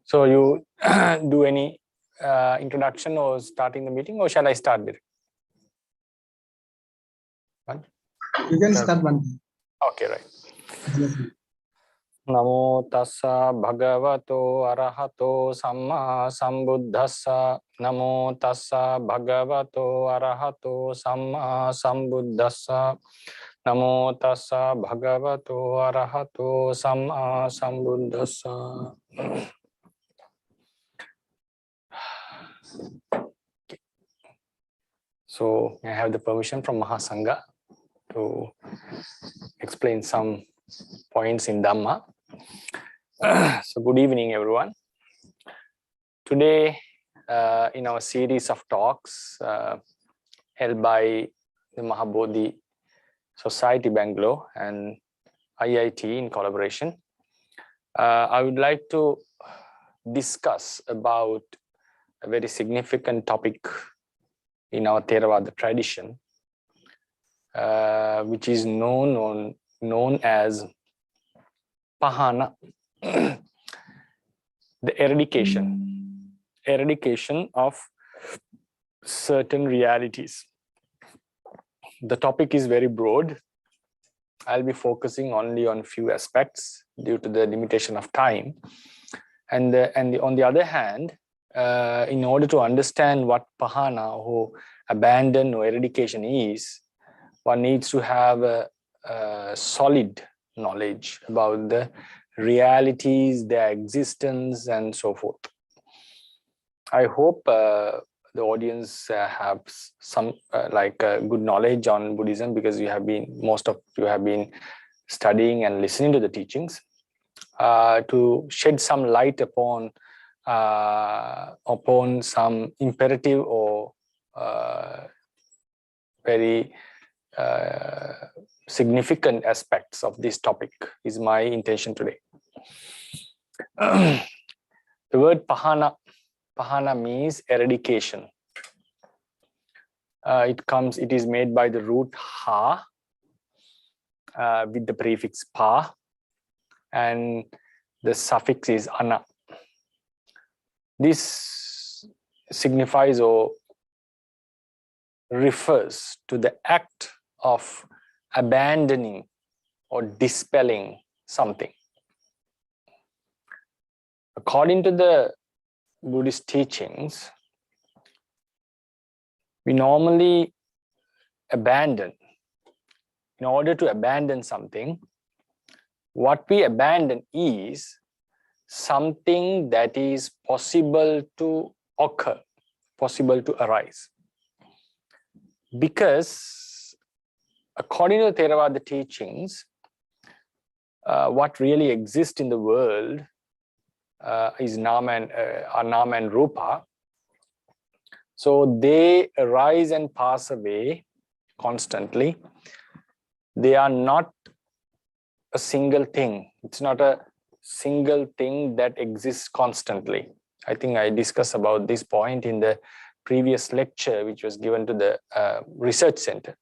So you do any introduction or starting the meeting, or shall I start with? One? You can start one. Okay, right. Namo tassa bhagavato arahato samma sambuddhassa. Namo tassa bhagavato arahato samma sambuddhassa. Namo tassa bhagavato arahato samma sambuddhassa. Okay. So I have the permission from Mahasangha to explain some points in Dhamma. So good evening, everyone. Today, in our series of talks held by the Mahabodhi Society Bangalore and IIT in collaboration, I would like to discuss about a very significant topic in our Theravada tradition, which is known as pahana, the eradication of certain realities. The topic is very broad. I'll be focusing only on few aspects due to the limitation of time. And on the other hand, in order to understand what pahana or abandon or eradication is, one needs to have a solid knowledge about the realities, their existence, and so forth. I hope the audience have some good knowledge on Buddhism, because most of you have been studying and listening to the teachings, to shed some light upon some imperative or very significant aspects of this topic is my intention today. The word pahana means eradication. It is made by the root ha with the prefix pa, and the suffix is ana. This signifies or refers to the act of abandoning or dispelling something. According to the Buddhist teachings, we normally abandon. In order to abandon something, what we abandon is something that is possible to occur, possible to arise. Because according to the Theravada teachings, what really exists in the world is Nama and Rupa. So they arise and pass away constantly. They are not a single thing. It's not a single thing that exists constantly. I think I discussed about this point in the previous lecture, which was given to the research center.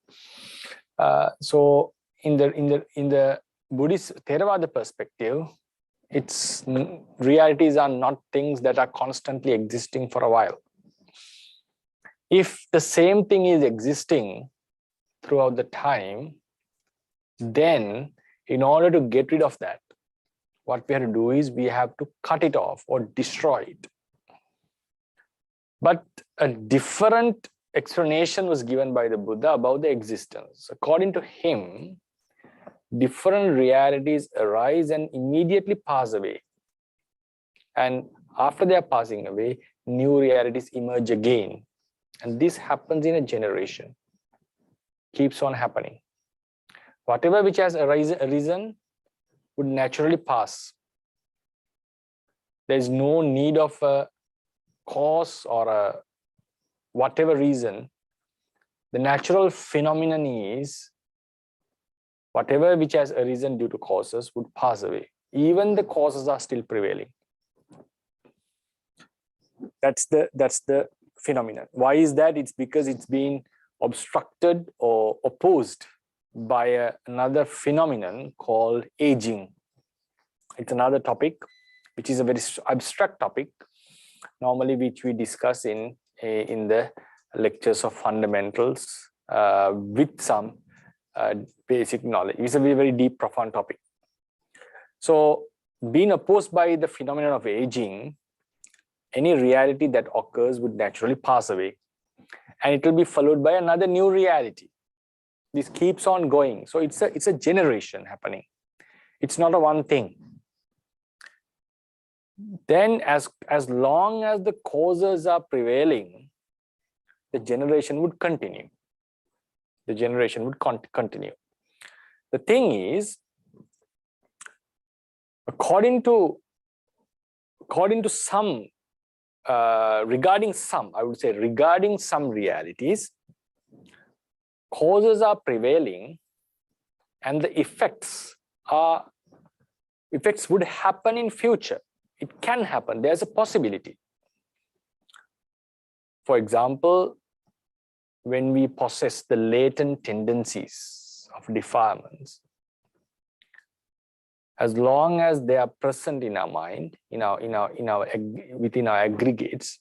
So in the Buddhist Theravada perspective, its realities are not things that are constantly existing for a while. If the same thing is existing throughout the time, then in order to get rid of that, what we have to do is we have to cut it off or destroy it. But a different explanation was given by the Buddha about the existence. According to him, different realities arise and immediately pass away. And after they are passing away, new realities emerge again. And this happens in a generation. Keeps on happening. Whatever which has arisen would naturally pass. There is no need of a cause or a whatever reason. The natural phenomenon is whatever which has arisen due to causes would pass away. Even the causes are still prevailing. That's the phenomenon. Why is that? It's because it's been obstructed or opposed by another phenomenon called aging. It's another topic. which is a very abstract topic, normally which we discuss in the lectures of fundamentals with some basic knowledge. It's a very, very deep, profound topic. So being opposed by the phenomenon of aging, any reality that occurs would naturally pass away, and it will be followed by another new reality. This keeps on going. So it's a generation happening. It's not a one thing. Then as long as the causes are prevailing, the generation would continue. The generation would continue. The thing is, according to some, regarding some realities, causes are prevailing and the effects would happen in future. It can happen. There's a possibility. For example, when we possess the latent tendencies of defilements, as long as they are present in our mind, within our aggregates,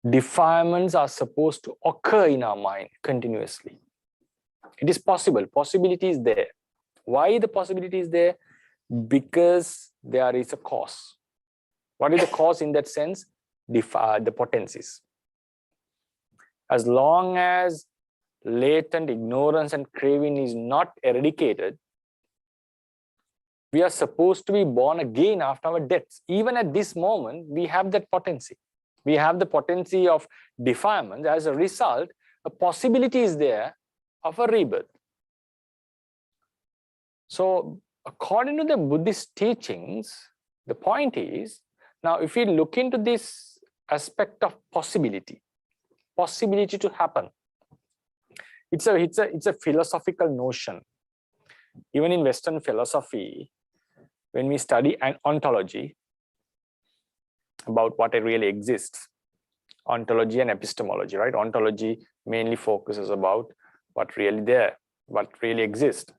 defilements are supposed to occur in our mind continuously. It is possible. Possibility is there. Why the possibility is there? Because there is a cause. What is the cause in that sense? The potencies. As long as latent ignorance and craving is not eradicated, we are supposed to be born again after our deaths. Even at this moment, we have that potency. We have the potency of defilement. As a result, a possibility is there of a rebirth. So according to the Buddhist teachings, the point is, now if we look into this aspect of possibility to happen, it's a philosophical notion. Even in Western philosophy, when we study an ontology about what really exists, ontology and epistemology, right? Ontology mainly focuses about what really there, what really exists.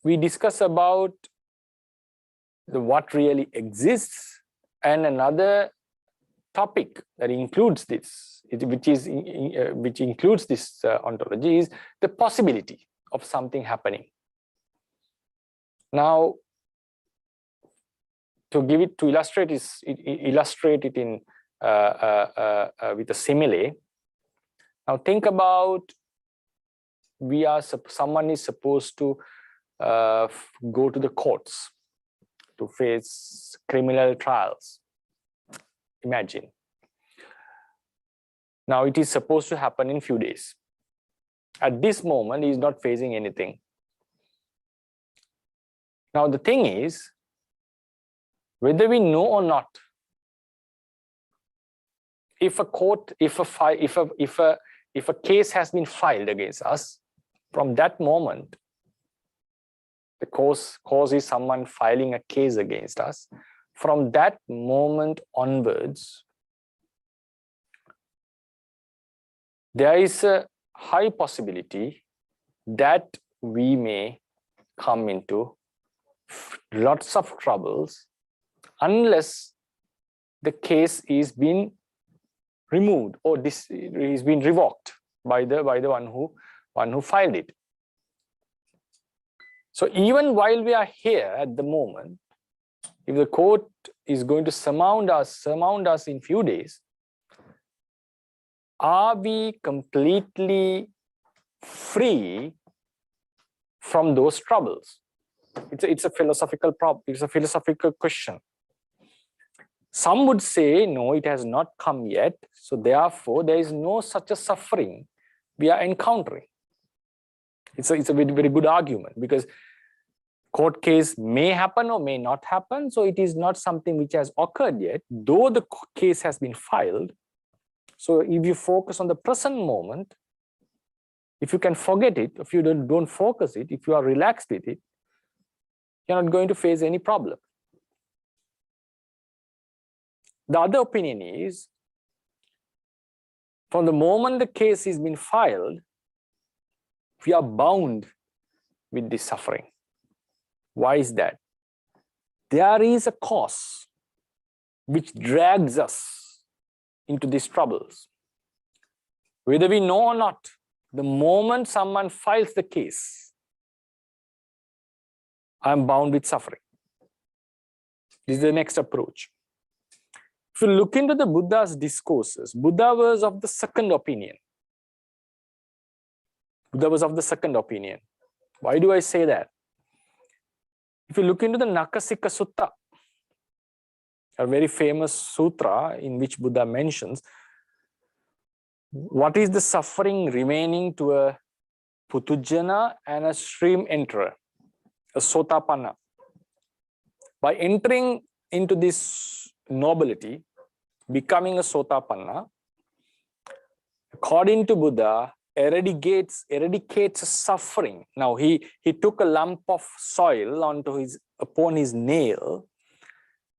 We discuss about what really exists, and another topic that includes this, which includes this ontology, is the possibility of something happening. Now, to illustrate it in with a simile. Now think about, someone is supposed to go to the courts to face criminal trials. Imagine. Now it is supposed to happen in few days. At this moment, he is not facing anything. Now the thing is, whether we know or not, if a case has been filed against us, from that moment, the cause is someone filing a case against us. From that moment onwards, there is a high possibility that we may come into lots of troubles unless the case is being removed or this is being revoked by the one who filed it. So even while we are here at the moment, if the court is going to surmount us in few days, are we completely free from those troubles? It's a philosophical problem. It's a philosophical question. Some would say, no, it has not come yet. So therefore, there is no such a suffering we are encountering. It's a very, very good argument, because court case may happen or may not happen. So it is not something which has occurred yet, though the case has been filed. So if you focus on the present moment, if you can forget it, if you don't focus it, if you are relaxed with it, you're not going to face any problem. The other opinion is, from the moment the case has been filed, we are bound with this suffering. Why is that? there is a cause which drags us into these troubles. Whether we know or not, the moment someone files the case, I'm bound with suffering. This is the next approach. If you look into the Buddha's discourses, Buddha was of the second opinion. Buddha was of the second opinion. Why do I say that? If you look into the Nakasika Sutta, a very famous sutra in which Buddha mentions what is the suffering remaining to a Putujjana and a stream enterer, a Sotapanna. By entering into this nobility, becoming a Sotapanna, according to Buddha, eradicates suffering. Now he took a lump of soil upon his nail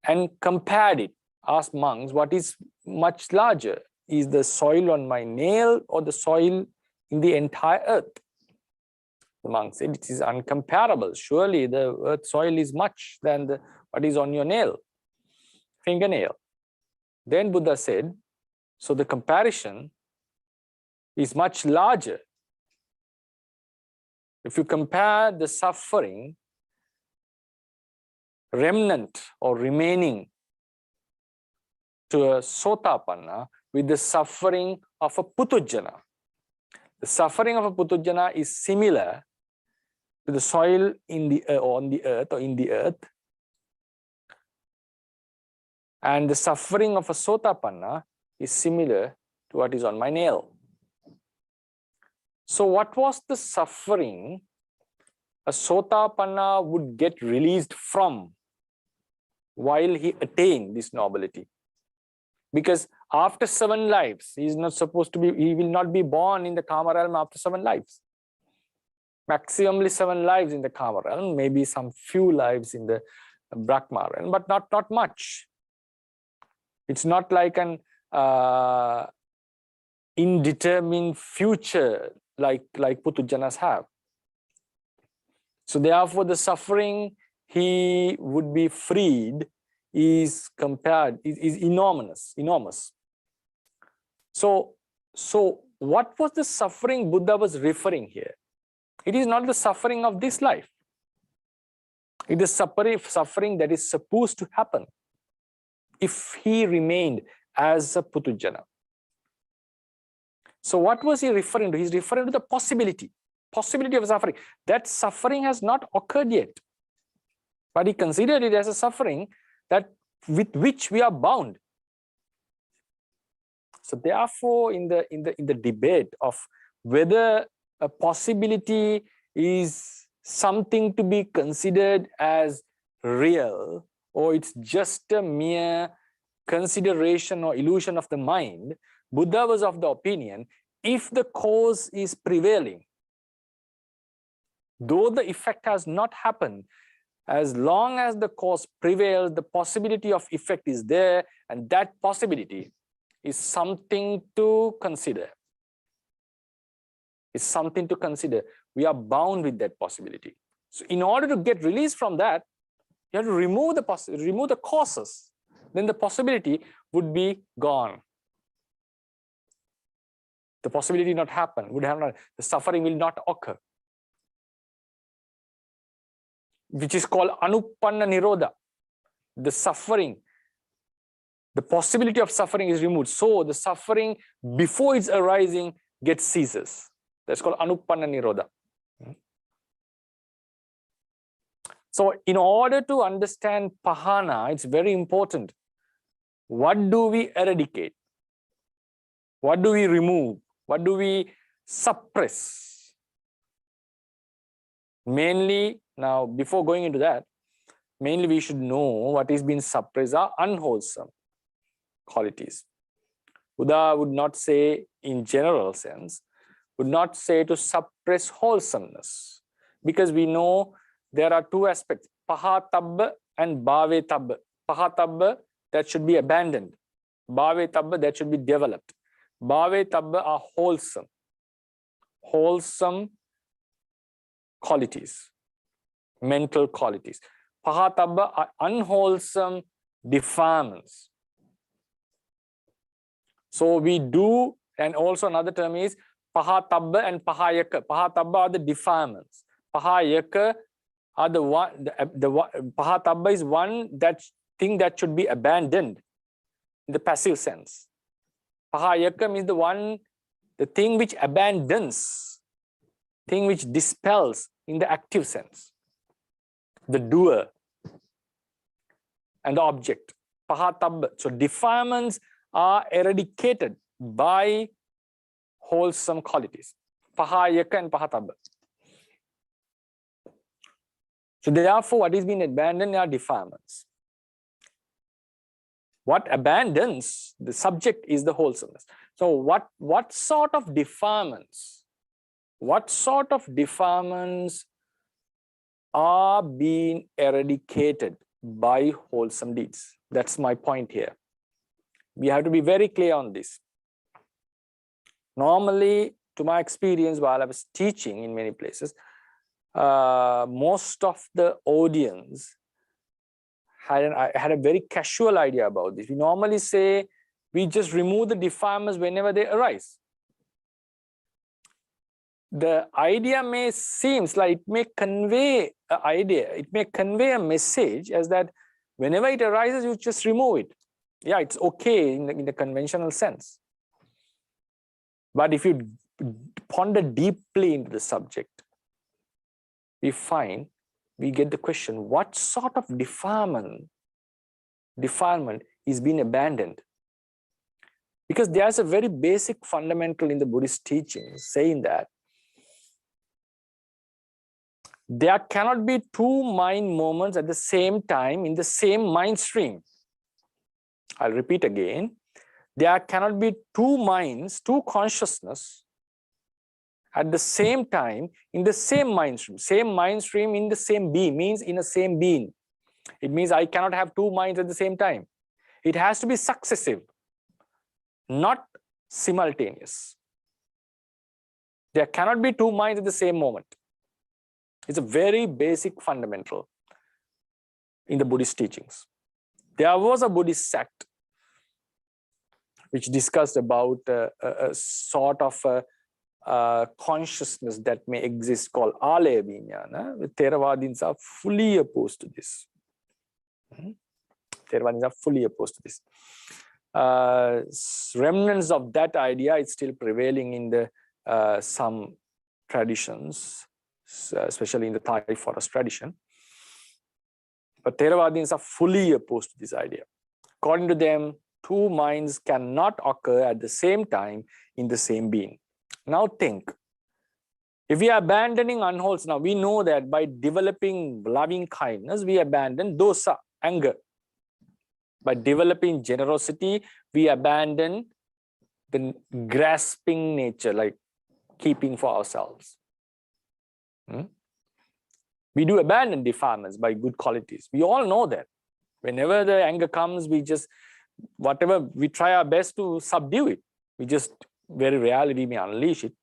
and compared it, asked monks, what is much larger? Is the soil on my nail or the soil in the entire earth? The monk said, it is uncomparable. Surely the earth soil is much than what is on your nail, fingernail. Then Buddha said, so the comparison is much larger. If you compare the suffering remnant or remaining to a Sotapanna with the suffering of a Putujjana. The suffering of a Putujjana is similar to the soil in the on the earth or in the earth, and the suffering of a Sotapanna is similar to what is on my nail. So what was the suffering a Sotapanna would get released from while he attained this nobility? Because after 7 lives, he is not supposed to be, he will not be born in the Kama realm after 7 lives. Maximally 7 lives in the Kama realm, maybe some few lives in the Brahma realm, but not much. It's not like an indeterminate future like Putujjanas have. So therefore the suffering he would be freed is enormous. So what was the suffering Buddha was referring here? It is not the suffering of this life. It is suffering that is supposed to happen if he remained as a Putujjana. So what was he referring to? He's referring to the possibility of suffering. That suffering has not occurred yet, but he considered it as a suffering that with which we are bound. So therefore, in the debate of whether a possibility is something to be considered as real or it's just a mere consideration or illusion of the mind, Buddha was of the opinion, if the cause is prevailing, though the effect has not happened, as long as the cause prevails, the possibility of effect is there, and that possibility is something to consider. It's something to consider. We are bound with that possibility. So in order to get released from that, you have to remove the causes. Then the possibility would be gone. The possibility not happen, would have not, the suffering will not occur, which is called Anuppanna Nirodha. The suffering, the possibility of suffering is removed. So the suffering before its arising ceases. That's called Anuppanna Nirodha. So in order to understand Pahana, it's very important. What do we eradicate? What do we remove? What do we suppress? Mainly, now before going into that, mainly we should know what is being suppressed are unwholesome qualities. Buddha would not say in general sense, would not say to suppress wholesomeness, because we know there are 2 aspects, pahatabba and bhavetabba. Pahatabba, that should be abandoned. Bhavetabba, that should be developed. Bhavetabba are wholesome qualities, mental qualities. pahatabba are unwholesome defilements. So we do, and also another term is pahatabba and pahayaka. Pahatabba are the defilements. Pahayaka are the one, pahatabba is one thing that should be abandoned in the passive sense. Pahayaka means the thing which abandons, thing which dispels in the active sense. The doer and the object. Pahatabba. So defilements are eradicated by wholesome qualities. Pahayaka and pahatabba. So therefore, what is being abandoned are defilements. What abandons the subject is the wholesomeness. So what sort of defilements? What sort of defilements are being eradicated by wholesome deeds? That's my point here. We have to be very clear on this. Normally, to my experience while I was teaching in many places, most of the audience had a very casual idea about this. We normally say we just remove the defilements whenever they arise. The idea may seems like it may convey an idea, it may convey a message as that whenever it arises, you just remove it. Yeah, it's okay in the conventional sense. But if you ponder deeply into the subject, we get the question, what sort of defilement is being abandoned? Because there's a very basic fundamental in the Buddhist teachings saying that there cannot be two mind moments at the same time in the same mind stream. I'll repeat again. There cannot be two minds, two consciousness at the same time in the same mind stream. Same mind stream in the same being means in the same being. It means I cannot have two minds at the same time. It has to be successive, not simultaneous. There cannot be two minds at the same moment. It's a very basic fundamental in the Buddhist teachings. There was a Buddhist sect which discussed about a sort of consciousness that may exist called Alaya Vijnana. Theravadins are fully opposed to this. Theravadins are fully opposed to this. Remnants of that idea is still prevailing in the some traditions, especially in the Thai forest tradition. But Theravadins are fully opposed to this idea. According to them, two minds cannot occur at the same time in the same being. Now think, if we are abandoning unwholesome, now we know that by developing loving kindness, we abandon dosa, anger. By developing generosity, we abandon the grasping nature, like keeping for ourselves. We do abandon defilements by good qualities. We all know that. Whenever the anger comes, we try our best to subdue it. We just, very rarely we may unleash it.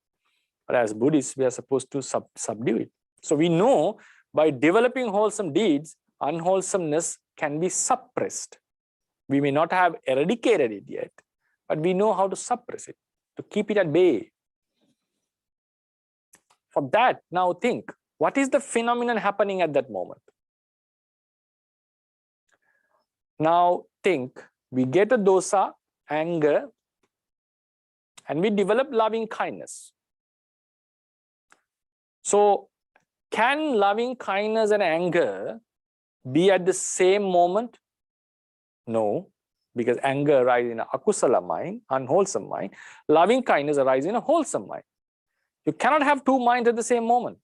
But as Buddhists, we are supposed to subdue it. So we know by developing wholesome deeds, unwholesomeness can be suppressed. We may not have eradicated it yet, but we know how to suppress it, to keep it at bay. For that, now think, what is the phenomenon happening at that moment? Now think, we get a dosa, anger, and we develop loving kindness. So can loving kindness and anger be at the same moment? No, because anger arises in an akusala mind, unwholesome mind. Loving kindness arises in a wholesome mind. You cannot have two minds at the same moment.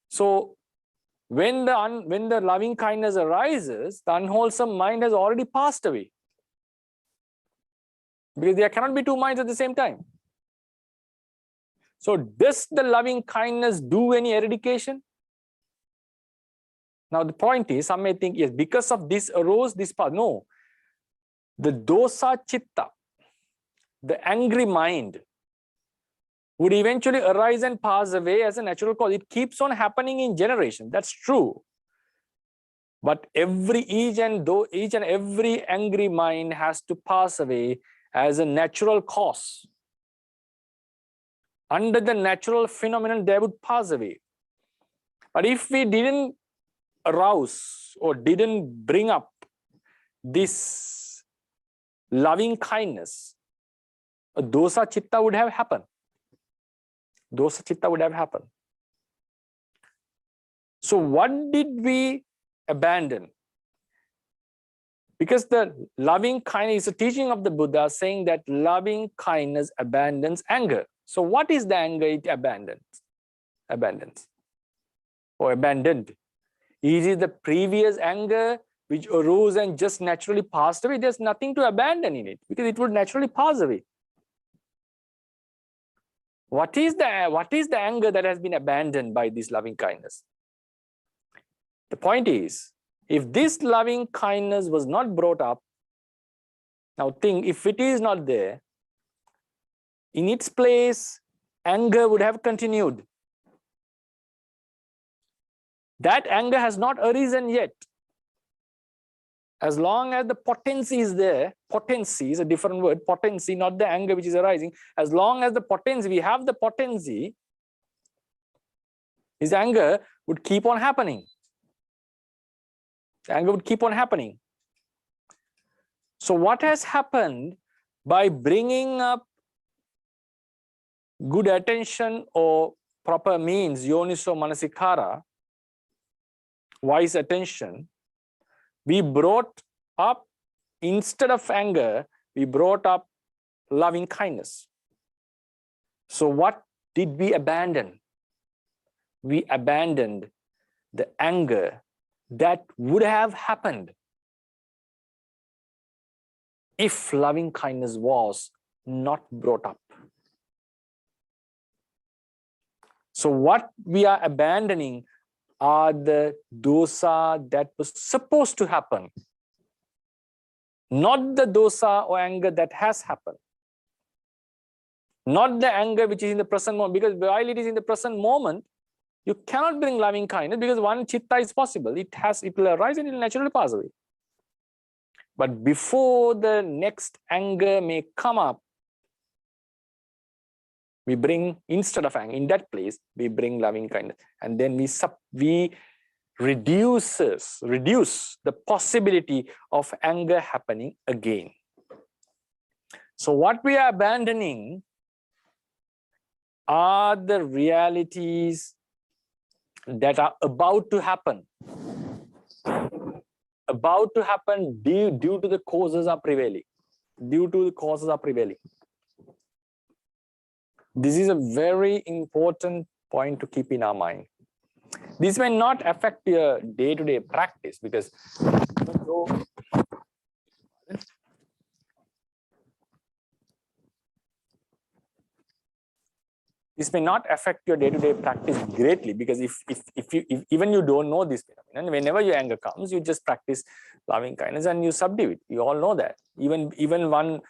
So when the loving kindness arises, the unwholesome mind has already passed away. Because there cannot be two minds at the same time. So does the loving kindness do any eradication? Now the point is, some may think, yes, because of this arose this path. No. The dosa chitta, the angry mind, would eventually arise and pass away as a natural cause. It keeps on happening in generations. That's true. But each and every angry mind has to pass away as a natural cause. Under the natural phenomenon, they would pass away. But if we didn't arouse or didn't bring up this loving kindness, a dosa chitta would have happened. Dosa chitta would have happened. So what did we abandon? Because the loving kindness is a teaching of the Buddha saying that loving kindness abandons anger. So what is the anger it abandons? Or abandoned? Is it the previous anger which arose and just naturally passed away? There's nothing to abandon in it because it would naturally pass away. What is the anger that has been abandoned by this loving kindness? The point is, if this loving kindness was not brought up, now think, if it is not there, in its place, anger would have continued. That anger has not arisen yet. As long as the potency is there, potency is a different word, potency, not the anger which is arising. As long as the potency, we have the potency, his anger would keep on happening. Anger would keep on happening. So what has happened by bringing up good attention or proper means, yoniso manasikara, wise attention, we brought up, instead of anger, we brought up loving kindness. So what did we abandon? We abandoned the anger that would have happened if loving kindness was not brought up. So what we are abandoning are the dosa that was supposed to happen, not the dosa or anger that has happened, not the anger which is in the present moment, because while it is in the present moment, you cannot bring loving kindness because one chitta is possible. It will arise and it will naturally pass away. But before the next anger may come up, we bring, instead of anger, in that place, we bring loving kindness. And then we reduce the possibility of anger happening again. So what we are abandoning are the realities that are about to happen. About to happen due to the causes are prevailing. Due to the causes are prevailing. This is a very important point to keep in our mind. This may not affect your day-to-day practice because this may not affect your day-to-day practice greatly, because if even you don't know this phenomenon, whenever your anger comes, you just practice loving kindness and you subdue it. You all know that. Even one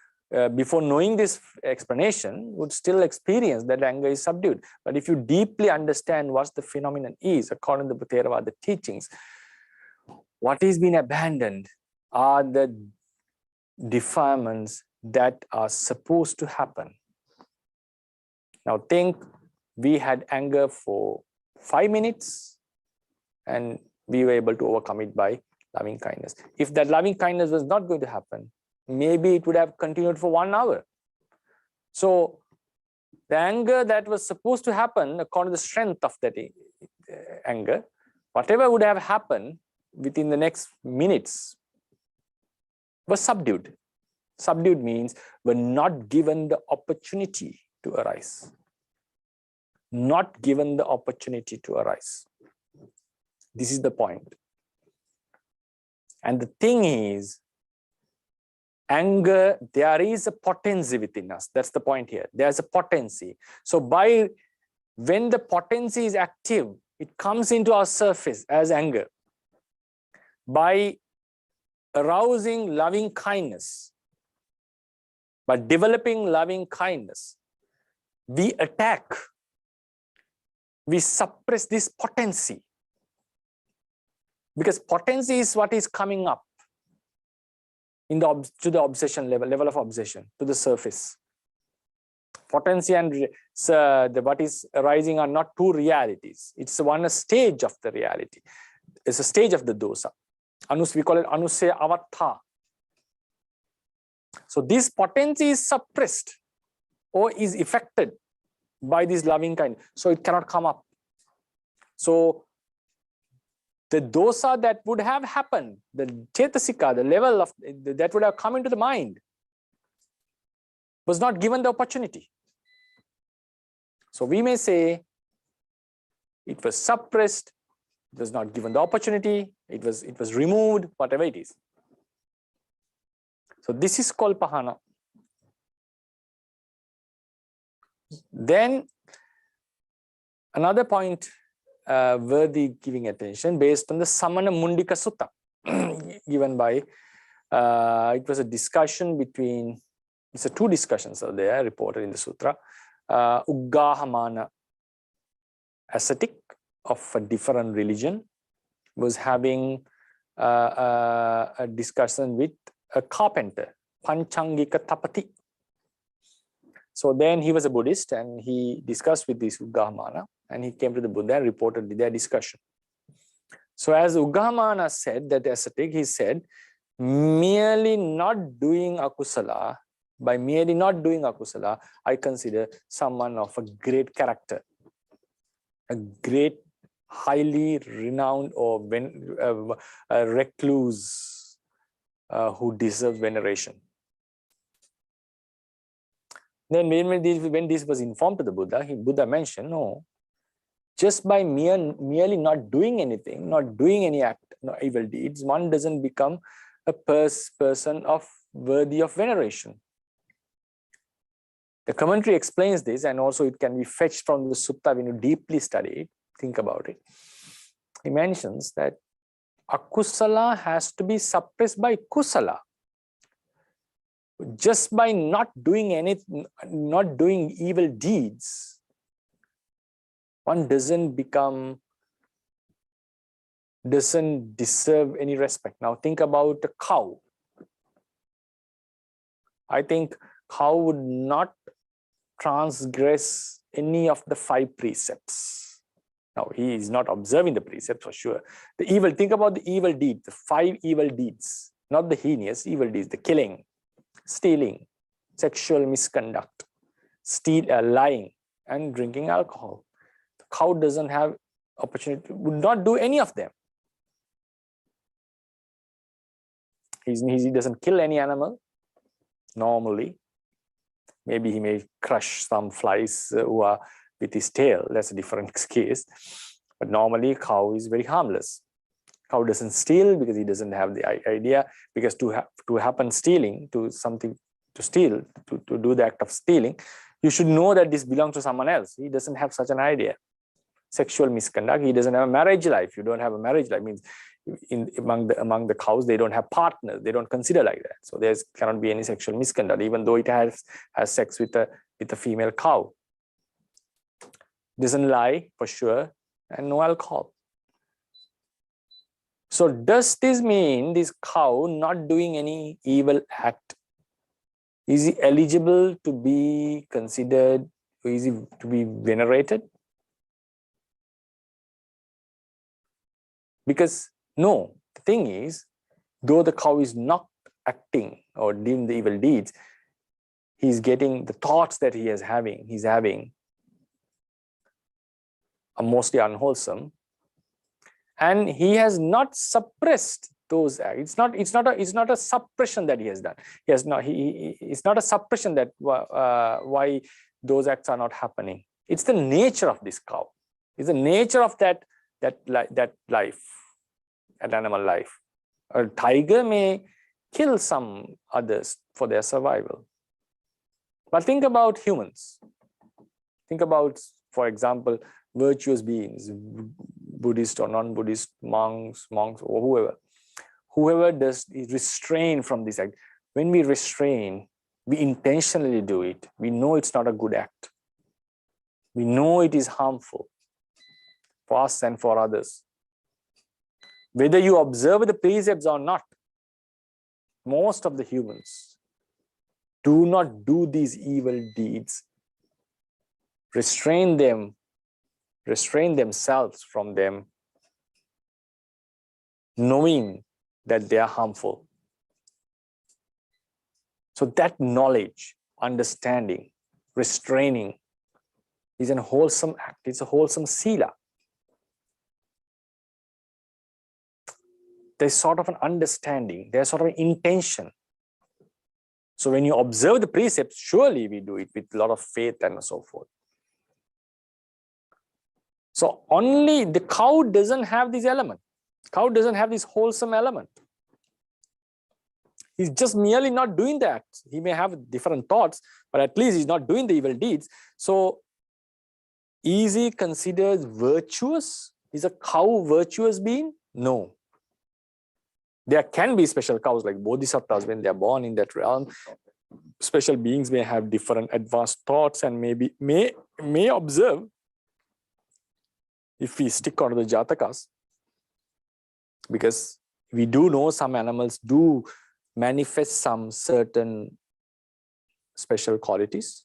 before knowing this explanation would still experience that anger is subdued. But if you deeply understand what the phenomenon is, according to the Theravada teachings, what is being abandoned are the defilements that are supposed to happen. Now think, we had anger for 5 minutes and we were able to overcome it by loving kindness. If that loving kindness was not going to happen, maybe it would have continued for 1 hour. So the anger that was supposed to happen, according to the strength of that anger, whatever would have happened within the next minutes was subdued. Subdued means we're not given the opportunity to arise. Not given the opportunity to arise. This is the point. And the thing is, anger, there is a potency within us. That's the point here. There's a potency. So when the potency is active, it comes into our surface as anger. By arousing loving kindness, by developing loving kindness, we attack, we suppress this potency. Because potency is what is coming up in to the obsession level of obsession, to the surface. Potency and what is arising are not two realities. It's one stage of the reality. It's a stage of the dosa. We call it anusaya avattha. So this potency is suppressed or is affected by this loving kind. So it cannot come up. So the dosa that would have happened, the chetasika, the level of that would have come into the mind, was not given the opportunity. So we may say it was suppressed, it was not given the opportunity, it was removed, whatever it is. So this is called pahana. Then another point worthy giving attention, based on the Samana Mundika Sutta given by, it was a discussion between, it's two discussions are there reported in the sutra. Uggahamana, ascetic of a different religion, was having a discussion with a carpenter, Panchangika Tapati. So then he was a Buddhist and he discussed with this Uggahamana, and he came to the Buddha and reported their discussion. So as Uggahamana said, that ascetic, he said, merely not doing akusala, by merely not doing akusala, I consider someone of a great character, a great, highly renowned or a recluse who deserves veneration. Then when this was informed to the Buddha, Buddha mentioned, no, just by merely not doing anything, not doing any act, no evil deeds, one doesn't become a person of worthy of veneration. The commentary explains this, and also it can be fetched from the sutta when you deeply study it, think about it. He mentions that akusala has to be suppressed by kusala. Just by not doing anything, not doing evil deeds, one doesn't deserve any respect. Now think about a cow. I think cow would not transgress any of the 5 precepts. Now he is not observing the precepts for sure. The evil, think about the evil deed, the 5 evil deeds, not the heinous evil deeds, the killing, stealing, sexual misconduct, lying, and drinking alcohol. The cow doesn't have opportunity, would not do any of them. He doesn't kill any animal normally. Maybe he may crush some flies who are with his tail. That's a different case. But normally cow is very harmless. Cow doesn't steal because he doesn't have the idea, because to happen stealing, to steal, to do the act of stealing, you should know that this belongs to someone else. He doesn't have such an idea. Sexual misconduct, he doesn't have a marriage life. You don't have a marriage life, means among the cows, they don't have partners. They don't consider like that. So there cannot be any sexual misconduct, even though it has sex with a female cow. Doesn't lie for sure, and no alcohol. So does this mean this cow not doing any evil act? Is he eligible to be considered, or is he to be venerated? Because no, the thing is, though the cow is not acting or doing the evil deeds, he's getting the thoughts that he's having are mostly unwholesome, and he has not suppressed those acts. It's not a suppression that he has done. It's not a suppression that why those acts are not happening. It's the nature of this cow. It's the nature of that life, an animal life. A tiger may kill some others for their survival. But think about humans. Think about, for example, virtuous beings, Buddhist or non-Buddhist, monks or whoever does is restrain from this act. When we restrain, we intentionally do it. We know it's not a good act. We know it is harmful for us and for others. Whether you observe the precepts or not, most of the humans do not do these evil deeds, restrain themselves from them, knowing that they are harmful. So that knowledge, understanding, restraining is a wholesome act. It's a wholesome sila. There's sort of an understanding, there's sort of an intention. So when you observe the precepts, surely we do it with a lot of faith and so forth. So only the cow doesn't have this element. Cow doesn't have this wholesome element. He's just merely not doing the acts. He may have different thoughts, but at least he's not doing the evil deeds. So is he considered virtuous? Is a cow virtuous being? No. There can be special cows like bodhisattvas when they are born in that realm. Special beings may have different advanced thoughts and maybe may observe, if we stick on the jatakas, because we do know some animals do manifest some certain special qualities,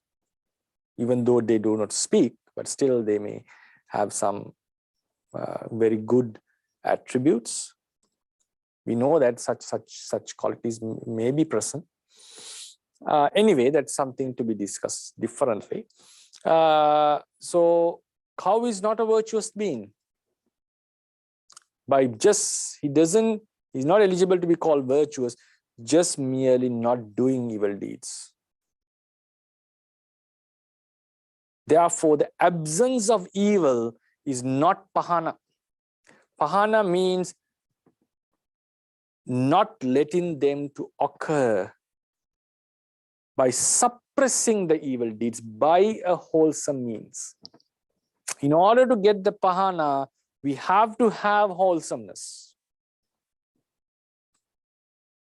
even though they do not speak, but still they may have some very good attributes. We know that such qualities may be present. Anyway, that's something to be discussed differently. So cow is not a virtuous being. By just, he's not eligible to be called virtuous, just merely not doing evil deeds. Therefore, the absence of evil is not pahana. Pahana means not letting them to occur by suppressing the evil deeds by a wholesome means. In order to get the pahana, we have to have wholesomeness.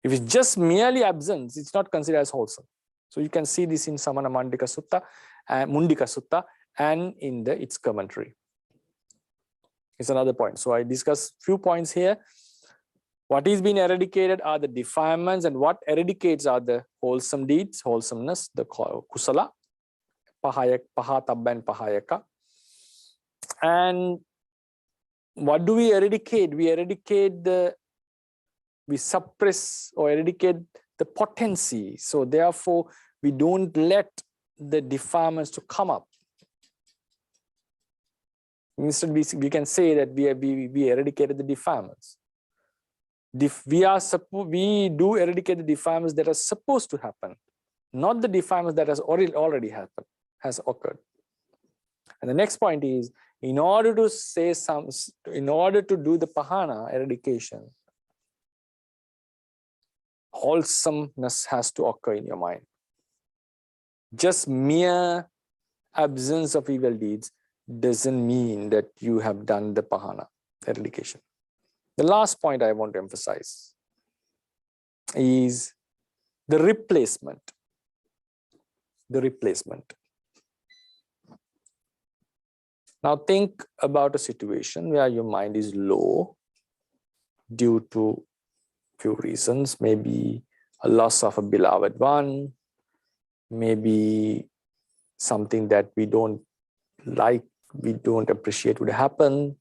If it's just merely absence, it's not considered as wholesome. So you can see this in Samana Mundika Sutta and in its commentary. It's another point. So I discussed few points here. What is being eradicated are the defilements, and what eradicates are the wholesome deeds, wholesomeness, the kusala, pahatabba and pahayaka. And what do we eradicate? We suppress or eradicate the potency. So therefore, we don't let the defilements to come up. Instead, we can say that we eradicated the defilements. We do eradicate the defilements that are supposed to happen, not the defilements that has already happened, has occurred. And the next point is, in order to do the pahana eradication, wholesomeness has to occur in your mind. Just mere absence of evil deeds doesn't mean that you have done the pahana eradication. The last point I want to emphasize is the replacement. The replacement. Now think about a situation where your mind is low due to few reasons, maybe a loss of a beloved one, maybe something that we don't like, we don't appreciate would happen.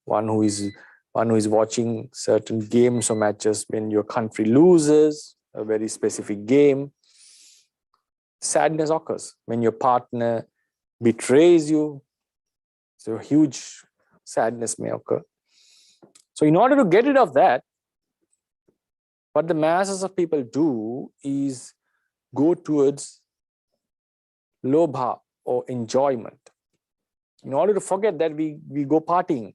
One who is watching certain games or matches when your country loses a very specific game. Sadness occurs when your partner betrays you. So huge sadness may occur. So in order to get rid of that, what the masses of people do is go towards lobha or enjoyment. In order to forget that, we go partying.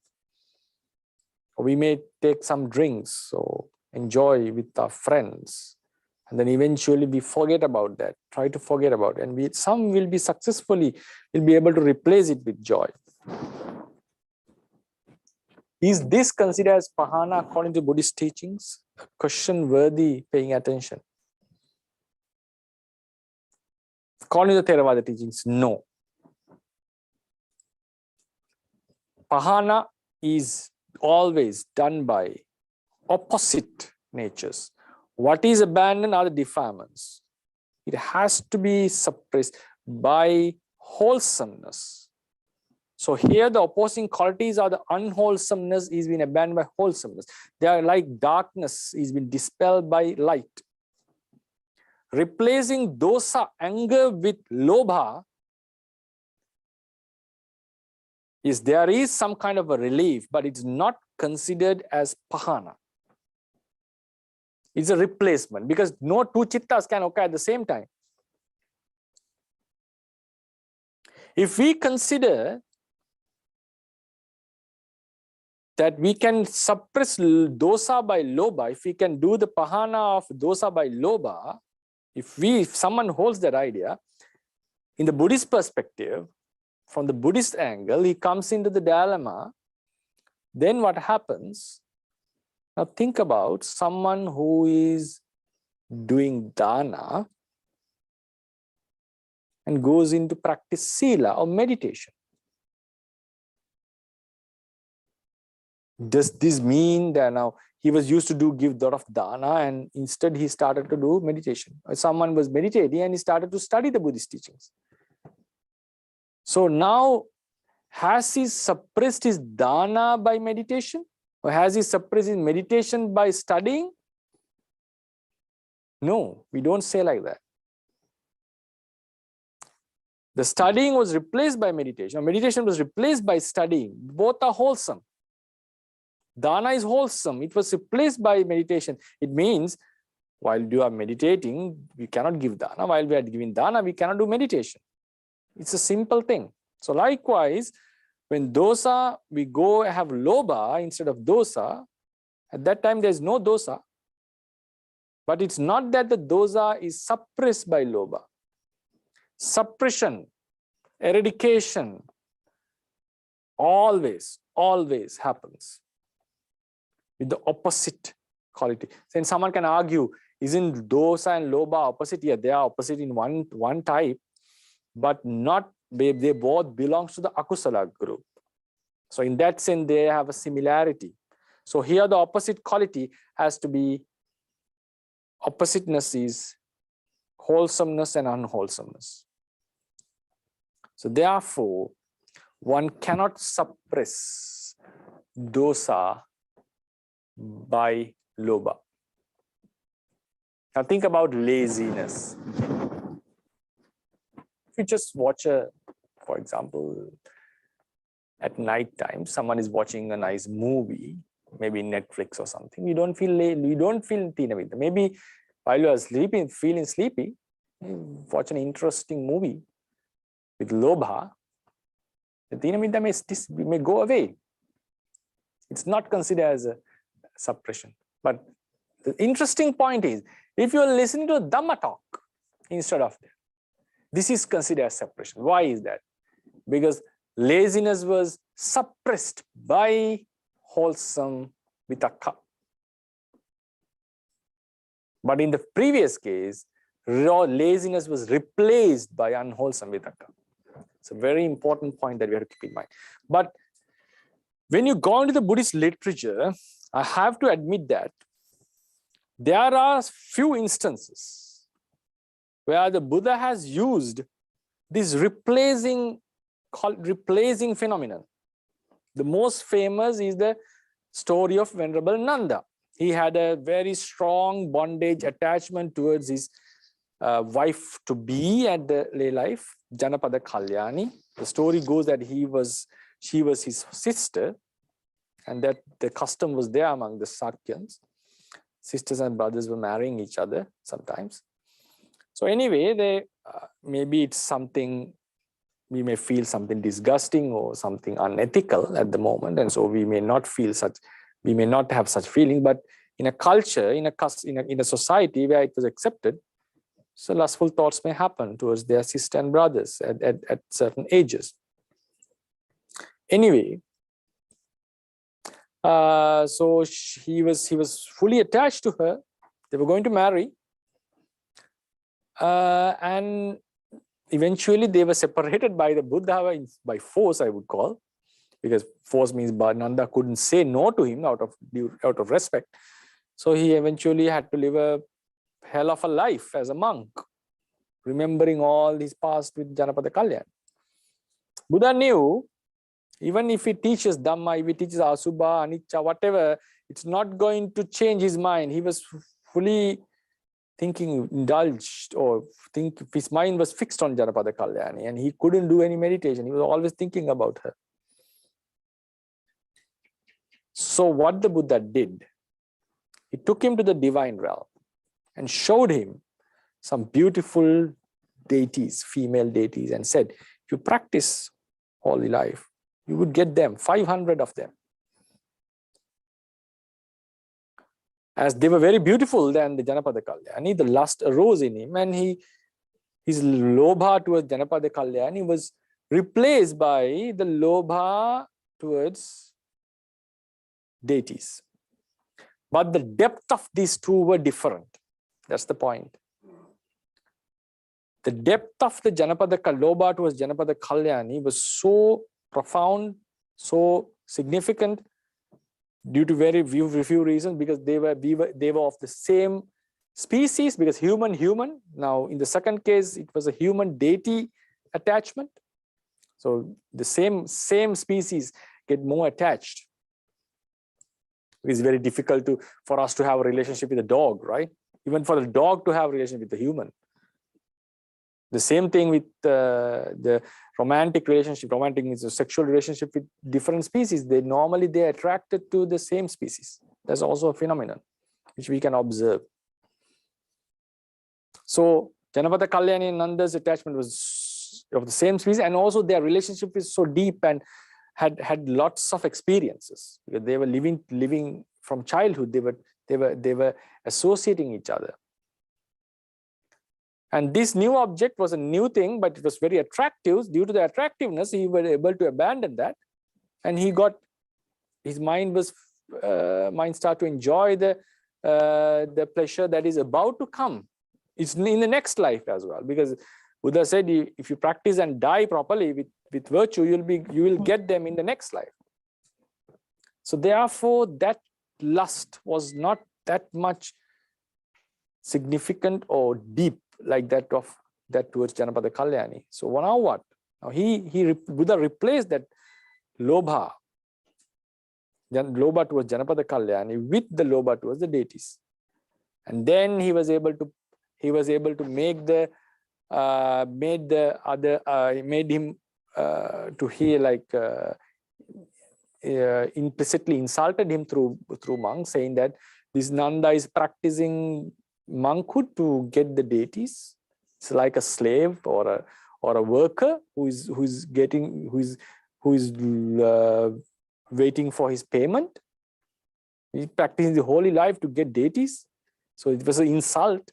Or we may take some drinks or enjoy with our friends. And then eventually we forget about that, try to forget about it. And some will be will be able to replace it with joy. Is this considered as pahana according to Buddhist teachings? A question worthy paying attention. According to Theravada teachings, no. Pahana is always done by opposite natures. What is abandoned are the defilements. It has to be suppressed by wholesomeness. So here the opposing qualities are the unwholesomeness is being abandoned by wholesomeness. They are like darkness is being dispelled by light. Replacing dosa, anger, with lobha is there is some kind of a relief, but it's not considered as pahana. It's a replacement because no two chittas can occur at the same time. If we consider that we can suppress dosa by lobha, if we can do the pahana of dosa by lobha, if someone holds that idea, in the Buddhist perspective, from the Buddhist angle, he comes into the dilemma, then what happens? Now think about someone who is doing dana and goes into practice sila or meditation. Does this mean that now he was used to give a lot of dana and instead he started to do meditation? Or someone was meditating and he started to study the Buddhist teachings. So now, has he suppressed his dana by meditation? Or has he suppressed his meditation by studying? No, we don't say like that. The studying was replaced by meditation, or meditation was replaced by studying. Both are wholesome. Dana is wholesome. It was replaced by meditation. It means while you are meditating, we cannot give dana. While we are giving dana, we cannot do meditation. It's a simple thing. So likewise, when dosa, we go have lobha instead of dosa. At that time, there's no dosa. But it's not that the dosa is suppressed by lobha. Suppression, eradication, always happens with the opposite quality. Then someone can argue, isn't dosa and lobha opposite? Yeah, they are opposite in one type, but not, they both belong to the akusala group. So in that sense, they have a similarity. So here the opposite quality has to be, oppositeness is wholesomeness and unwholesomeness. So therefore, one cannot suppress dosa by lobha. Now think about laziness. If you just watch for example, at night time, someone is watching a nice movie, maybe Netflix or something, you don't feel tinamita. Maybe while you are sleeping, feeling sleepy, you watch an interesting movie with lobha, the tinamita may go away. It's not considered as a suppression. But the interesting point is, if you are listening to a Dhamma talk instead of that, this is considered as suppression. Why is that? Because laziness was suppressed by wholesome vitakka. But in the previous case, laziness was replaced by unwholesome vitakka. It's a very important point that we have to keep in mind. But when you go into the Buddhist literature, I have to admit that there are few instances where the Buddha has used this replacing phenomenon. The most famous is the story of Venerable Nanda. He had a very strong bondage attachment towards his wife to be at the lay life, Janapada Kalyani. The story goes that she was his sister, and that the custom was there among the Sakyans. Sisters and brothers were marrying each other sometimes. So anyway, maybe it's something, we may feel something disgusting or something unethical at the moment, and so we may not have such feeling. But in a culture, in a society where it was accepted, so lustful thoughts may happen towards their sister and brothers at certain ages. Anyway, so he was fully attached to her. They were going to marry, and eventually they were separated by the Buddha by force, I would call. because force means Nanda couldn't say no to him out of respect. So he eventually had to live a hell of a life as a monk, remembering all his past with Janapada Kalyan. Buddha knew, even if he teaches Dhamma, if he teaches Asubha, Anicca, whatever, it's not going to change his mind. He was fully indulged, or his mind was fixed on Janapada Kalyani, and he couldn't do any meditation. He was always thinking about her. So what the Buddha did, he took him to the divine realm and showed him some beautiful deities, female deities, and said, if you practice holy life, you would get them, 500 of them. As they were very beautiful than the Janapada Kalyani, the lust arose in him, and his lobha towards Janapada Kalyani was replaced by the lobha towards deities. But the depth of these two were different. That's the point. The depth of the lobha towards Janapada Kalyani was so profound, so significant, due to very few reasons, because they were of the same species, because human. Now, in the second case, it was a human deity attachment. So the same species get more attached. It's very difficult for us to have a relationship with a dog, right? Even for the dog to have a relationship with the human. The same thing with the romantic relationship. Romantic means a sexual relationship with different species. They're attracted to the same species. That's also a phenomenon which we can observe. So Janapada Kalyani and Nanda's attachment was of the same species, and also their relationship is so deep and had lots of experiences, because they were living from childhood. They were associating each other. And this new object was a new thing, but it was very attractive. Due to the attractiveness, he was able to abandon that, and his mind started to enjoy the pleasure that is about to come. It's in the next life as well, because Buddha said, if you practice and die properly with virtue, you will get them in the next life. So therefore, that lust was not that much significant or deep like that towards Janapada Kalyani. So now what? Now Buddha replaced that lobha towards Janapada Kalyani with the lobha towards the deities, and then he was able to make him to hear, like implicitly insulted him through monks, saying that this Nanda is practicing monkhood to get the deities. It's like a slave or a worker who is waiting for his payment. He's practicing the holy life to get deities. So it was an insult.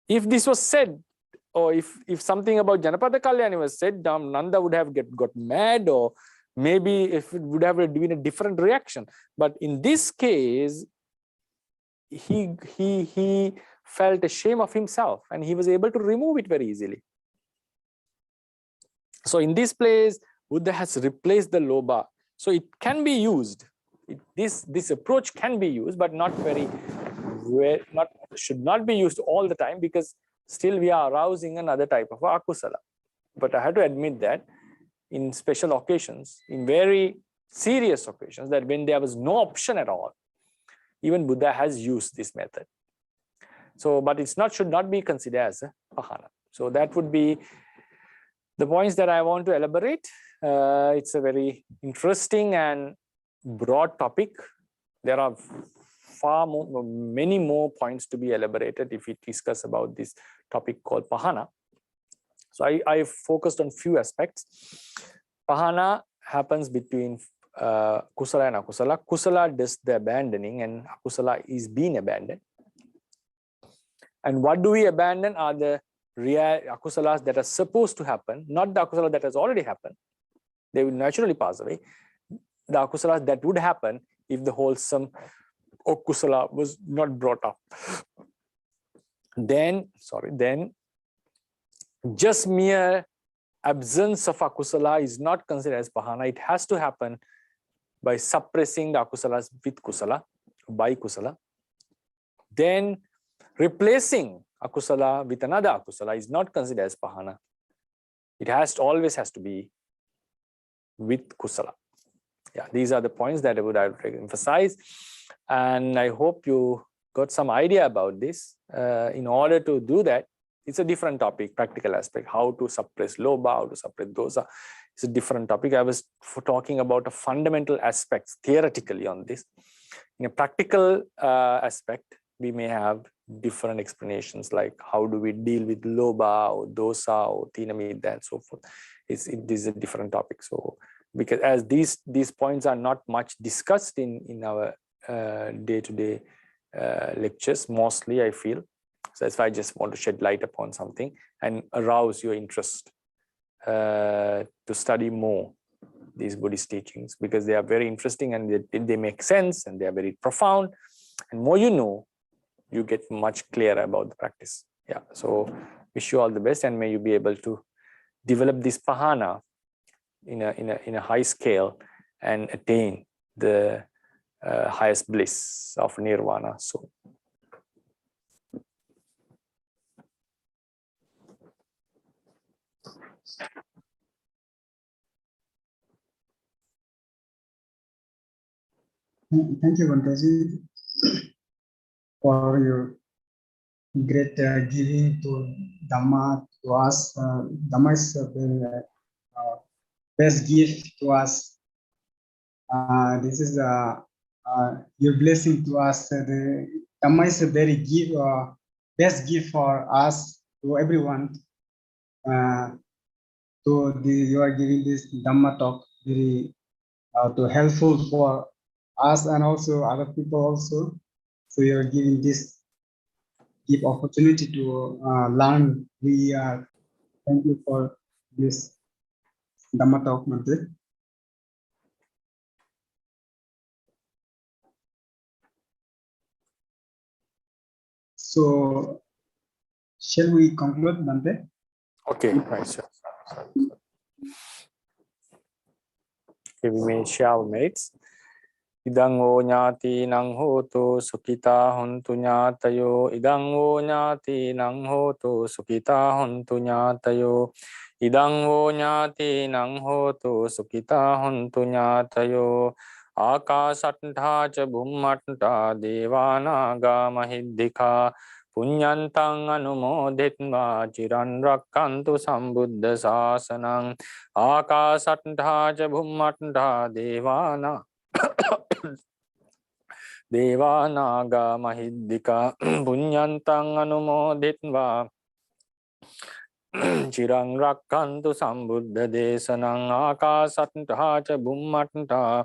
If this was said, or if something about Janapada Kalyani was said, Nanda would have got mad, or maybe if it would have been a different reaction. But in this case, he felt ashamed of himself, and he was able to remove it very easily. So in this place, Buddha has replaced the lobha. So it can be used. This approach can be used, but should not be used all the time, because still we are arousing another type of akusala. But I have to admit that in special occasions, in very serious occasions, that when there was no option at all, even Buddha has used this method. So, but should not be considered as a pahana. So that would be the points that I want to elaborate. It's a very interesting and broad topic. There are many more points to be elaborated if we discuss about this topic called pahana. So I focused on few aspects. Pahana happens between kusala and akusala. Kusala does the abandoning, and akusala is being abandoned. And what do we abandon are the real akusalas that are supposed to happen, not the akusala that has already happened. They will naturally pass away. The akusalas that would happen if the wholesome kusala was not brought up. Then just mere absence of akusala is not considered as pahana. It has to happen by suppressing the akusalas with kusala, by kusala. Then replacing akusala with another akusala is not considered as pahana. It always has to be with kusala. Yeah, these are the points that I would emphasize, and I hope you got some idea about this. In order to do that, it's a different topic, practical aspect, how to suppress lobha, how to suppress dosa. It's a different topic. I was talking about a fundamental aspects theoretically on this. In a practical aspect, we may have different explanations, like how do we deal with lobha or dosa or tinamida and so forth. It is a different topic. So because as these points are not much discussed in our day-to-day lectures, mostly I feel. So that's why I just want to shed light upon something and arouse your interest to study more these Buddhist teachings, because they are very interesting and they make sense and they are very profound. And more you know, you get much clearer about the practice. Yeah. So wish you all the best, and may you be able to develop this pahana in a high scale and attain the highest bliss of nirvana. So. Thank you, Bantaji, for your great giving to Dhamma to us. Dhamma is the best gift to us. This is your blessing to us. The Dhamma is a very best gift for us, to everyone. You are giving this Dhamma talk very helpful for us and also other people also. So you are giving this opportunity to learn. We are thank you for this Dhamma talk, Mante. So shall we conclude, Mante? Okay, right, sure. Okay, we may share our merits. Idang o nyati nang hoto sukita hontu nyatayo. Idang o nyati nang hoto sukita hontu nyatayo. Idang o nyati nang hoto sukita hontu nyatayo. Akasattha ca bhummatta devanaga mahiddhika. Punyantang anumoditva chiran rakkantu sambuddha sasanang. Akasattha ca bhummatta devana Devanaga mahiddhika punyantang anumoditva chirang rakkantu sambuddha desanang. Akasattha ca bhummatta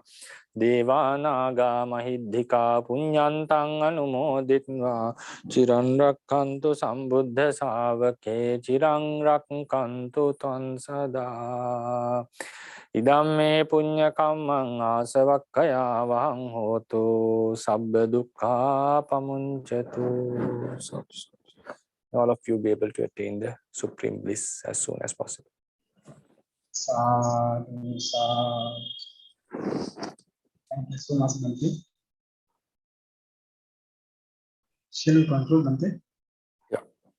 devanaga mahiddhika punyantang anumoditva chirang rakkantu sambuddha savake chirang rakkantu tvam sada. Idamme punya kammang asavakkaya vahang hotu sabba dukkha pamunchatu. All of you be able to attain the supreme bliss as soon as possible. Sadhu, sadhu. Thank you so much, Bante. Shall we conclude, Bante?